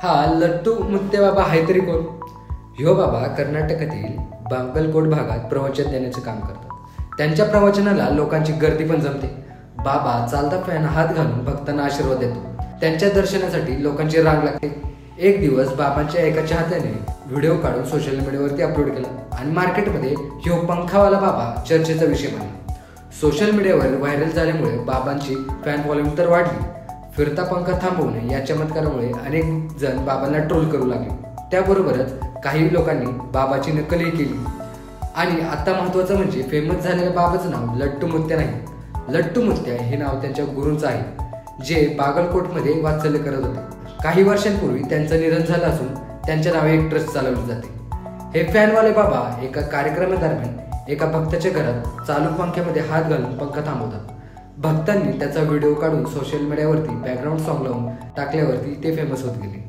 हा लट्टू मुत्ते बाबा आहे तरी कोण? ह्यो बाबा कर्नाटकातील बागलकोट भागात प्रवचन देण्याचे काम करतात. त्यांच्या प्रवचनाला लोकांची गर्दी पण जमते. बाबा चालता फॅन हात घालून भक्तांना आशीर्वाद देतो. त्यांच्या दर्शनासाठी लोकांची रांग लागते. एक दिवस बाबांच्या एका चाहत्याने व्हिडिओ काढून सोशल मीडियावरती अपलोड केला आणि मार्केटमध्ये ह्यो पंखावाला बाबा चर्चेचा विषय बनला. सोशल मीडियावर व्हायरल झाल्यामुळे बाबांची फॅन फॉलोइंग तर वाढली. फिरता पंखा थांबवणे या चमत्कारामुळे अनेक जण बाबांना ट्रोल करू लागले. त्याबरोबरच काही लोकांनी बाबाची नक्कलही केली. आणि आता महत्वाचं म्हणजे फेमस झालेल्या बाबाचं नाव लट्टू मुत्या नाही. लट्टू मुत्या हे नाव त्यांच्या गुरूंचं आहे, जे बागलकोटमध्ये वात्सल्य करत होते. काही वर्षांपूर्वी त्यांचं निधन झालं असून त्यांच्या नावे एक ट्रस्ट चालवली जाते. हे फॅनवाले बाबा एका कार्यक्रमादरम्यान एका भक्ताच्या घरात चालू पंख्यामध्ये हात घालून पंखा थांबवतात. भक्तांनी त्याचा व्हिडिओ काढून सोशल मीडियावरती बॅकग्राऊंड सॉंग लावून टाकल्यावरती ते फेमस होत गेले.